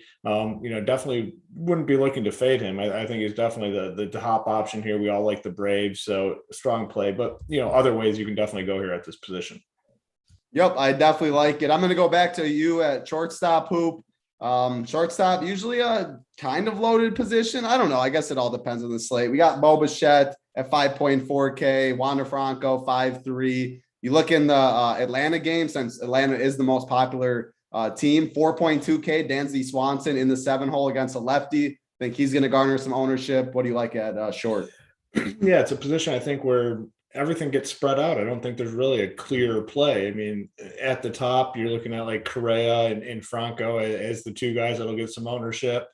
Definitely wouldn't be looking to fade him. I think he's definitely the top option here. We all like the Braves, so strong play. But other ways you can definitely go here at this position. Yep, I definitely like it. I'm going to go back to you at shortstop, Hoop. Shortstop, usually a kind of loaded position. I don't know. I guess it all depends on the slate. We got Bo Bichette at 5.4K, Wander Franco 5.3. You look in the Atlanta game, since Atlanta is the most popular team, 4.2K, Dansby Swanson in the 7-hole against a lefty. Think he's going to garner some ownership. What do you like at short? Yeah, it's a position I think where everything gets spread out. I don't think there's really a clear play. At the top, you're looking at like Correa and Franco as the two guys that'll get some ownership.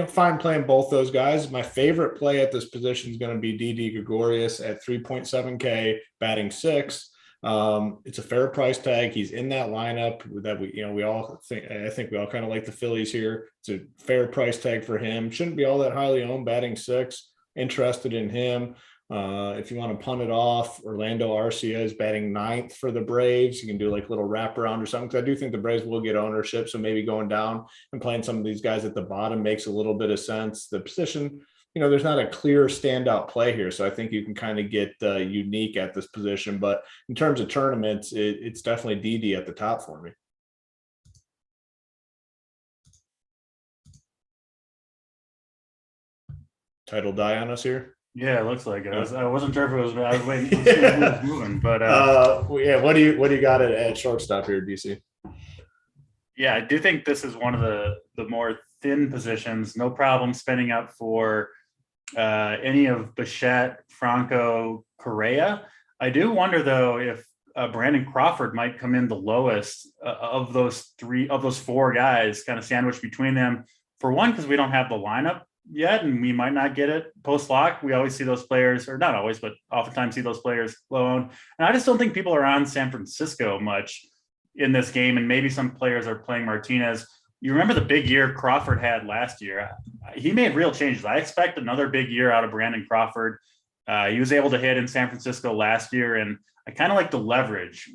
fine playing both those guys. My favorite play at this position is going to be Didi Gregorius at 3.7K, batting 6. It's a fair price tag. He's in that lineup that we all think. I think we all kind of like the Phillies here. It's a fair price tag for him. Shouldn't be all that highly owned, batting 6. Interested in him. If you want to punt it off, Orlando Arcia is batting 9th for the Braves. You can do like a little wraparound or something, because I do think the Braves will get ownership. So maybe going down and playing some of these guys at the bottom makes a little bit of sense. The position, there's not a clear standout play here. So I think you can kind of get unique at this position. But in terms of tournaments, it's definitely DD at the top for me. Title die on us here. Yeah, it looks like it. I wasn't sure if it was. I was waiting to see if it was moving, but yeah. What do you got at shortstop here, DC? Yeah, I do think this is one of the more thin positions. No problem spending up for any of Bichette, Franco, Correa. I do wonder though if Brandon Crawford might come in the lowest of those 4 guys, kind of sandwiched between them. For one, because we don't have the lineup yet, and we might not get it post lock. We always see those players, or not always, but oftentimes see those players low owned. And I just don't think people are on San Francisco much in this game. And maybe some players are playing Martinez. You remember the big year Crawford had last year. He made real changes. I expect another big year out of Brandon Crawford. He was able to hit in San Francisco last year, and I kind of like the leverage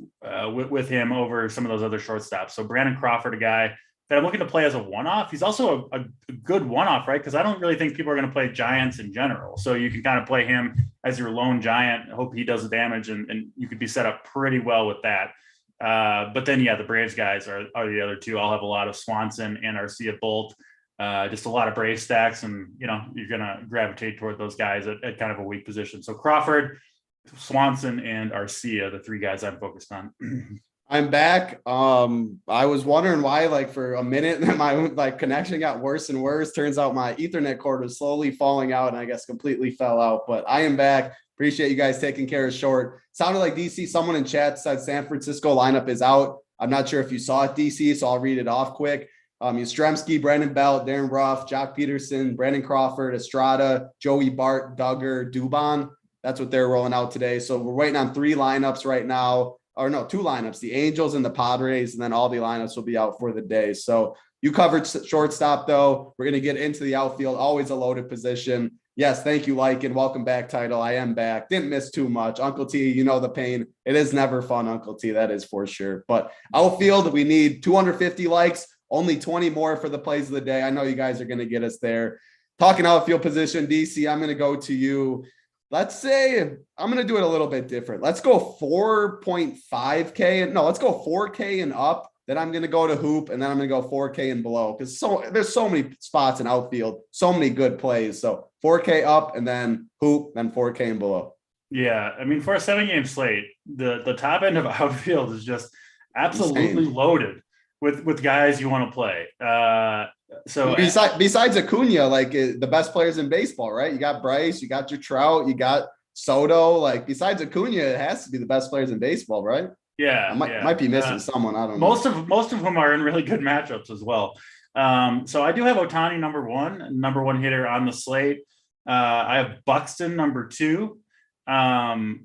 with him over some of those other shortstops. So Brandon Crawford, a guy that I'm looking to play as a one-off. He's also a good one-off, right? Because I don't really think people are going to play Giants in general. So you can kind of play him as your lone Giant, hope he does the damage, and you could be set up pretty well with that. But then, yeah, the Braves guys are the other two. I'll have a lot of Swanson and Arcia Bolt. Just a lot of Brave stacks, and you're going to gravitate toward those guys at kind of a weak position. So Crawford, Swanson, and Arcia, the 3 guys I'm focused on. I'm back. I was wondering why, like, for a minute, my connection got worse and worse. Turns out my Ethernet cord was slowly falling out, and I guess completely fell out. But I am back. Appreciate you guys taking care of short. Sounded like DC. Someone in chat said San Francisco lineup is out. I'm not sure if you saw it, DC, so I'll read it off quick. Yastrzemski, Brandon Belt, Darren Ruff, Jock Peterson, Brandon Crawford, Estrada, Joey Bart, Duggar, Dubon. That's what they're rolling out today. So we're waiting on 3 lineups right now. Or no, 2 lineups, the Angels and the Padres, and then all the lineups will be out for the day. So you covered shortstop, though. We're going to get into the outfield, always a loaded position. Yes, thank you, Lycan. Welcome back, Title. I am back. Didn't miss too much. Uncle T, you know the pain. It is never fun, Uncle T. That is for sure. But outfield, we need 250 likes, only 20 more for the plays of the day. I know you guys are going to get us there. Talking outfield position, DC, I'm going to go to you. Let's say I'm going to do it a little bit different. Let's go 4.5K. No, let's go 4K and up. Then I'm going to go to hoop, and then I'm going to go 4K and below, because there's so many spots in outfield, so many good plays. So 4K up, and then hoop, then 4K and below. Yeah, I mean, for a 7-game slate, the top end of outfield is just absolutely loaded with guys you want to play. So besides Acuna, like the best players in baseball, right? You got Bryce, you got your Trout, you got Soto. Like besides Acuna, it has to be the best players in baseball, right? Yeah, I might be missing someone. I don't know. Most of whom are in really good matchups as well. So I do have Ohtani number one hitter on the slate. I have Buxton number 2, Harper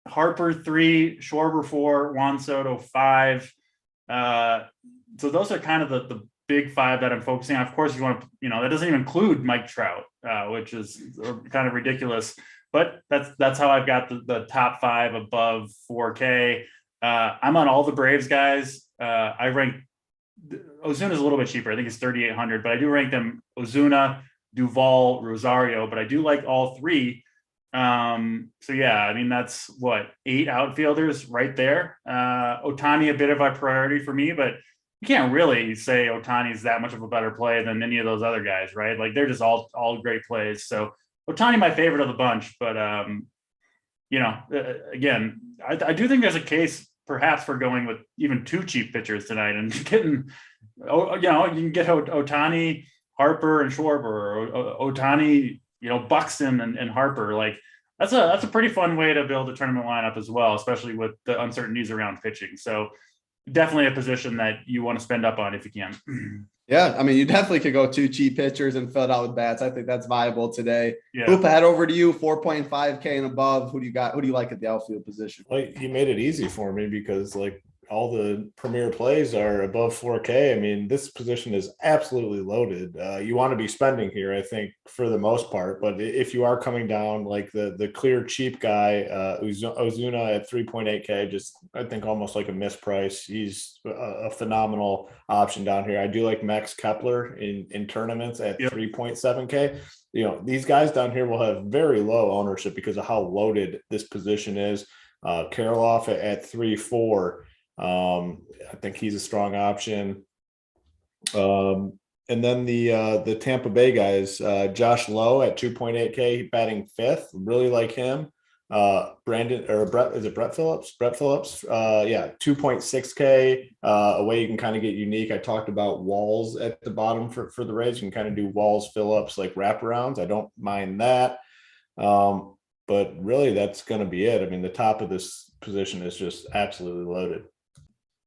3, Schwarber 4, Juan Soto 5. So those are kind of the big 5 that I'm focusing on. Of course, you want to, that doesn't even include Mike Trout, which is kind of ridiculous. But that's how I've got the top 5 above 4K. I'm on all the Braves guys. I rank Ozuna's a little bit cheaper. I think it's 3,800, but I do rank them Ozuna, Duvall, Rosario. But I do like all 3. So yeah, I mean that's 8 outfielders right there. Ohtani a bit of a priority for me, but you can't really say Ohtani's that much of a better play than any of those other guys, right? Like they're just all great plays. So Ohtani, my favorite of the bunch, but again, I do think there's a case perhaps for going with even 2 cheap pitchers tonight and getting, you can get Ohtani, Harper, and Schwarber, or Ohtani, Buxton and Harper. Like that's a pretty fun way to build a tournament lineup as well, especially with the uncertainties around pitching. So definitely a position that you want to spend up on if you can. Yeah, I mean, you definitely could go 2 cheap pitchers and fill it out with bats. I think that's viable today. Yeah. Hoop, head over to you, 4.5K and above. Who do you got? Who do you like at the outfield position? Like, he made it easy for me because like all the premier plays are above 4K. I mean, this position is absolutely loaded. You want to be spending here, I think, for the most part. But if you are coming down, like the clear cheap guy, Ozuna at 3.8K, just I think almost like a misprice. He's a phenomenal option down here. I do like Max Kepler in tournaments at 3.7K. These guys down here will have very low ownership because of how loaded this position is. Kirilloff at 3.4. I think he's a strong option. And then the Tampa Bay guys, Josh Lowe at 2.8K, batting 5th. Really like him. Brandon or Brett, is it Brett Phillips? Brett Phillips. 2.6K. A way you can kind of get unique. I talked about walls at the bottom for the Rays. You can kind of do walls, Phillips, like wraparounds. I don't mind that. But really that's going to be it. I mean, the top of this position is just absolutely loaded.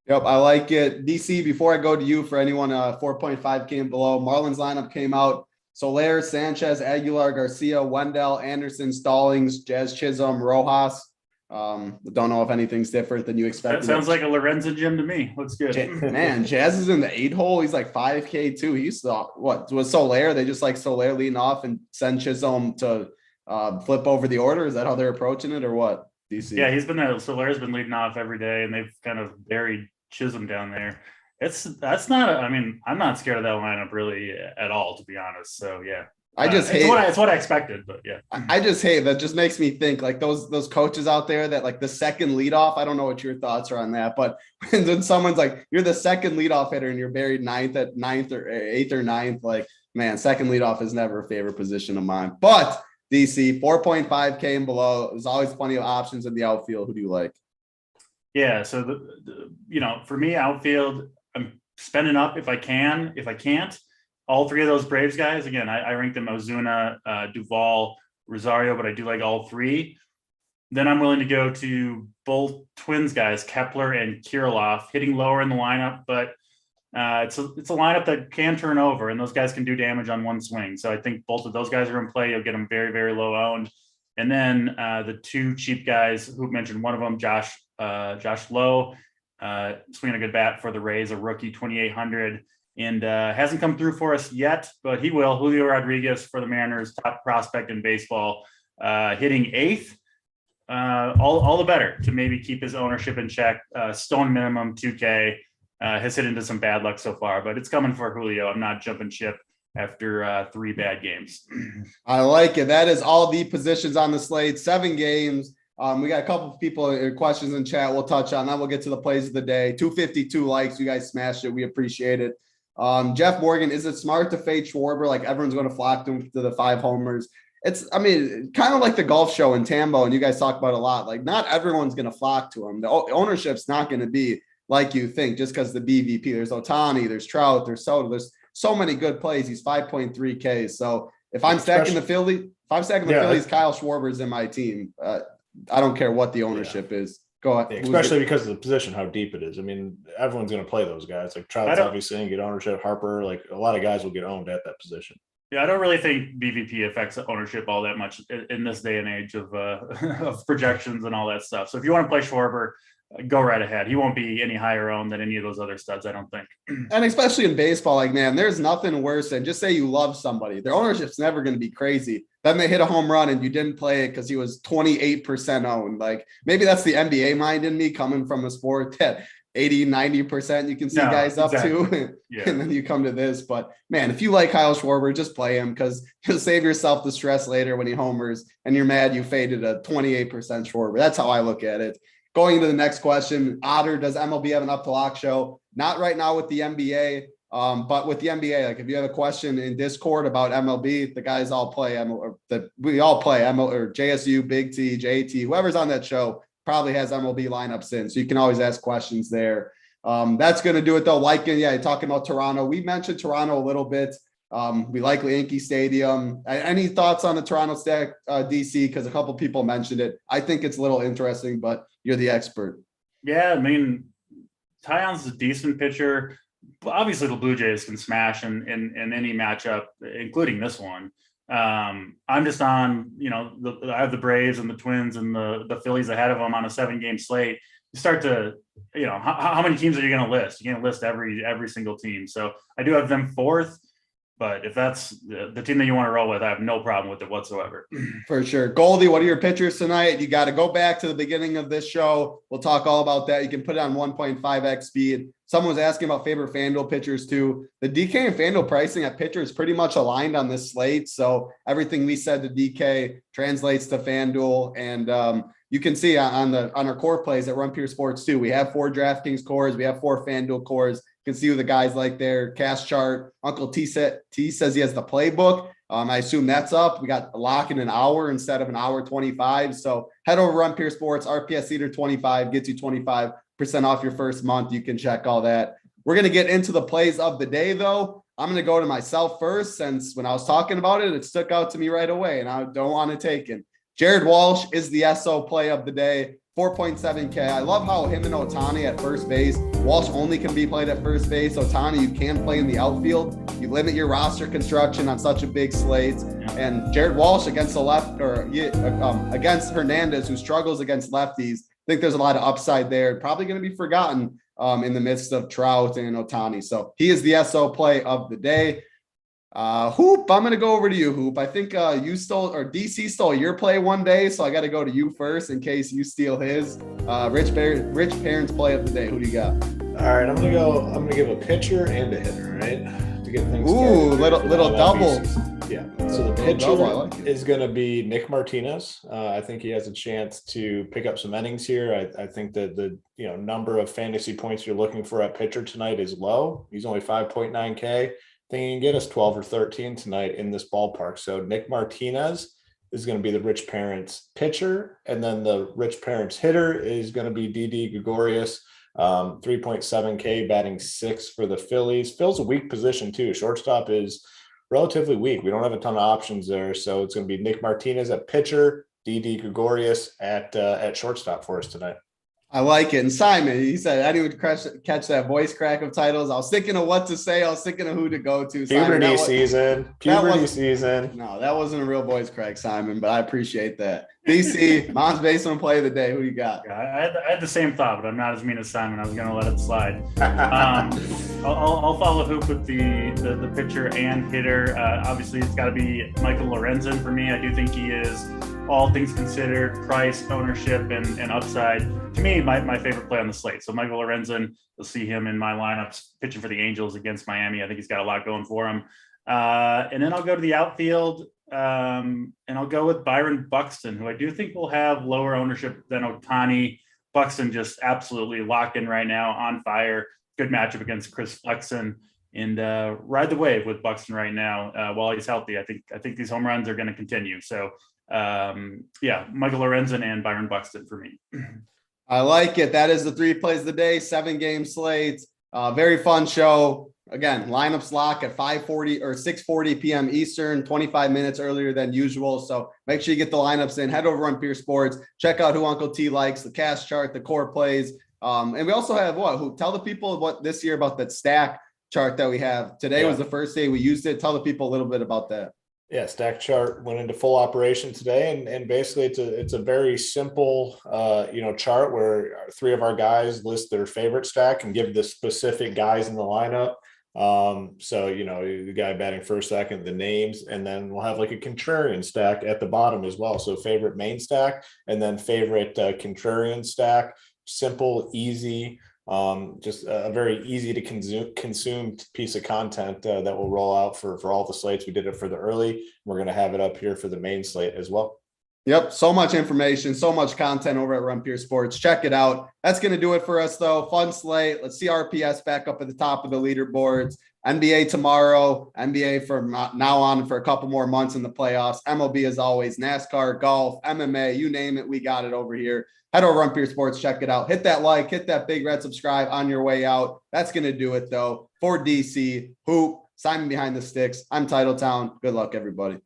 Yep, I like it. DC, before I go to you, for anyone 4.5K and below, Marlins lineup came out. Soler, Sanchez, Aguilar, Garcia, Wendell, Anderson, Stallings, Jazz Chisholm, Rojas. Don't know if anything's different than you expected. That sounds like a Lorenzen gym to me. Looks good. Man, Jazz is in the 8 hole. He's like 5K too. He used to, what was Soler? They just like Soler leading off and send Chisholm to flip over the order. Is that how they're approaching it or what? DC? Yeah, Soler's been leading off every day, and they've kind of buried Chisholm down there. I'm not scared of that lineup really at all, to be honest. So yeah, I just hate it's what I expected, but yeah, I just hate that. Just makes me think like those coaches out there that like the second leadoff. I don't know what your thoughts are on that, but when someone's like, you're the second leadoff hitter and you're buried ninth or 8th or 9th, like, man, second leadoff is never a favorite position of mine. But DC 4.5K and below, there's always plenty of options in the outfield. Who do you like? Yeah, so for me, outfield, I'm spending up if I can. If I can't, all 3 of those Braves guys, again, I rank them Ozuna, Duvall, Rosario, but I do like all 3. Then I'm willing to go to both Twins guys, Kepler and Kirilloff, hitting lower in the lineup, but it's a lineup that can turn over, and those guys can do damage on one swing. So I think both of those guys are in play. You'll get them very, very low owned. And then the 2 cheap guys who mentioned, one of them, Josh Lowe, swinging a good bat for the Rays, a rookie, 2,800, and hasn't come through for us yet, but he will. Julio Rodriguez for the Mariners, top prospect in baseball, hitting 8th. All the better to maybe keep his ownership in check. Stone minimum 2K. Has hit into some bad luck so far, but it's coming for Julio. I'm not jumping ship after 3 bad games. I like it. That is all the positions on the slate. 7 games. We got a couple of people questions in chat we'll touch on. Then we'll get to the plays of the day. 252 likes. You guys smashed it. We appreciate it. Jeff Morgan, is it smart to fade Schwarber? Like, everyone's going to flock to him to the 5 homers. It's kind of like the golf show in Tambo, and you guys talk about it a lot. Like, not everyone's going to flock to him. The ownership's not going to be like you think just because the BVP. There's Ohtani, there's Trout, there's Soto. There's so many good plays. He's 5.3K. So if I'm stacking the Phillies, Kyle Schwarber's in my team. I don't care what the ownership is. Go ahead. Yeah, especially because of the position, how deep it is. I mean, everyone's going to play those guys. Like Trout's obviously going to get ownership. Harper, like a lot of guys will get owned at that position. Yeah, I don't really think BVP affects ownership all that much in this day and age of projections and all that stuff. So if you want to play Schwarber, go right ahead. He won't be any higher owned than any of those other studs, I don't think. And especially in baseball, like, man, there's nothing worse than just say you love somebody. Their ownership's never going to be crazy. Then they hit a home run and you didn't play it because he was 28% owned. Like, maybe that's the NBA mind in me coming from a sport that 80, 90% you can see guys up to. Yeah. And then you come to this. But, man, if you like Kyle Schwarber, just play him because you'll save yourself the stress later when he homers and you're mad you faded a 28% Schwarber. That's how I look at it. Going to the next question, Otter, does MLB have an up to lock show? Not right now with the NBA, but with the NBA, like if you have a question in Discord about MLB, the guys all play we all play MLB or JSU, Big T, JT, whoever's on that show probably has MLB lineups in, so you can always ask questions there. That's going to do it though. Talking about Toronto, we mentioned Toronto a little bit. We like Yankee Stadium. Any thoughts on the Toronto stack, DC? Because a couple people mentioned it. I think it's a little interesting, but you're the expert. Yeah, I mean, Taillon's a decent pitcher. obviously the Blue Jays can smash in any matchup, including this one. I'm just on, I have the Braves and the Twins and the Phillies ahead of them on a 7-game slate. You start to, how many teams are you going to list? You can't list every single team. So I do have them fourth. But if that's the team that you want to roll with, I have no problem with it whatsoever. For sure. Goldie, what are your pitchers tonight? You got to go back to the beginning of this show. We'll talk all about that. You can put it on 1.5x speed. Someone was asking about favorite FanDuel pitchers too. The DK and FanDuel pricing at pitcher is pretty much aligned on this slate. So everything we said to DK translates to FanDuel. And you can see on our core plays at Run Pure Sports too. We have 4 DraftKings cores. We have 4 FanDuel cores. You can see who the guys like there. Cash chart. Uncle T says he has the playbook. I assume that's up. We got a lock in an hour instead of an hour 25. So head over Run Pure Sports. RPS Leader 25 gets you 25% off your first month. You can check all that. We're going to get into the plays of the day, though. I'm going to go to myself first, since when I was talking about it, it stuck out to me right away, and I don't want to take it. Jared Walsh is the SO play of the day. 4.7K. I love how him and Ohtani at first base. Walsh only can be played at first base. Ohtani, you can play in the outfield. You limit your roster construction on such a big slate. And Jared Walsh against the left, or against Hernandez, who struggles against lefties. I think there's a lot of upside there. Probably going to be forgotten in the midst of Trout and Ohtani. So he is the SO play of the day. Hoop, I'm going to go over to you, Hoop. I think DC stole your play one day, so I got to go to you first in case you steal his. Rich Parents play of the day. Who do you got? All right, I'm going to give a pitcher and a hitter, right? To get things started. Little double. Yeah. So the pitcher is going to be Nick Martinez. I think he has a chance to pick up some innings here. I think that the number of fantasy points you're looking for at pitcher tonight is low. He's only 5.9K. I think he can get us 12 or 13 tonight in this ballpark. So Nick Martinez is going to be the Rich Parents pitcher, and then the Rich Parents hitter is going to be Didi Gregorius, 3.7K, batting 6 for the Phillies. Fills a weak position too. Shortstop is relatively weak. We don't have a ton of options there, so it's going to be Nick Martinez at pitcher, Didi Gregorius at shortstop for us tonight. I like it. And Simon, he said, I didn't even catch that voice crack of titles. I was thinking of what to say. I was thinking of who to go to. Puberty season. No, that wasn't a real voice crack, Simon, but I appreciate that. DC, Mom's Basement play of the day. Who you got? Yeah, I had the same thought, but I'm not as mean as Simon. I was going to let it slide. I'll follow Hoop with the pitcher and hitter. Obviously, it's got to be Michael Lorenzen for me. I do think he is, all things considered, price, ownership, and upside. To me, my favorite play on the slate. So Michael Lorenzen, you'll see him in my lineups pitching for the Angels against Miami. I think he's got a lot going for him. And then I'll go to the outfield, and I'll go with Byron Buxton, who I do think will have lower ownership than Ohtani. Buxton just absolutely locked in right now, on fire. Good matchup against Chris Flexen, and ride the wave with Buxton right now while he's healthy. I think these home runs are going to continue. So Michael Lorenzen and Byron Buxton for me. I like it. That is the 3 plays of the day, 7-game slate. Very fun show. Again, lineups lock at 5:40 or 6:40 p.m. Eastern, 25 minutes earlier than usual. So make sure you get the lineups in. Head over on Pure Sports. Check out who Uncle T likes, the cash chart, the core plays. And we also have tell the people what this year about that stack chart that we have. Today was the first day we used it. Tell the people a little bit about that. Yeah, stack chart went into full operation today, and basically it's a very simple chart where 3 of our guys list their favorite stack and give the specific guys in the lineup. So the guy batting first, second, the names, and then we'll have like a contrarian stack at the bottom as well. So favorite main stack and then favorite contrarian stack. Simple, easy. Just a very easy to consume piece of content that will roll out for all the slates. We did it for the early. We're going to have it up here for the main slate as well. Yep. So much information, so much content over at Run Pure Sports. Check it out. That's going to do it for us, though. Fun slate. Let's see RPS back up at the top of the leaderboards. NBA tomorrow, NBA from now on for a couple more months in the playoffs. MLB as always, NASCAR, golf, MMA, you name it, we got it over here. Head over Run Pure Sports, check it out. Hit that like, hit that big red subscribe on your way out. That's going to do it, though. For DC, Hoop, Simon behind the sticks, I'm Titletown. Good luck, everybody.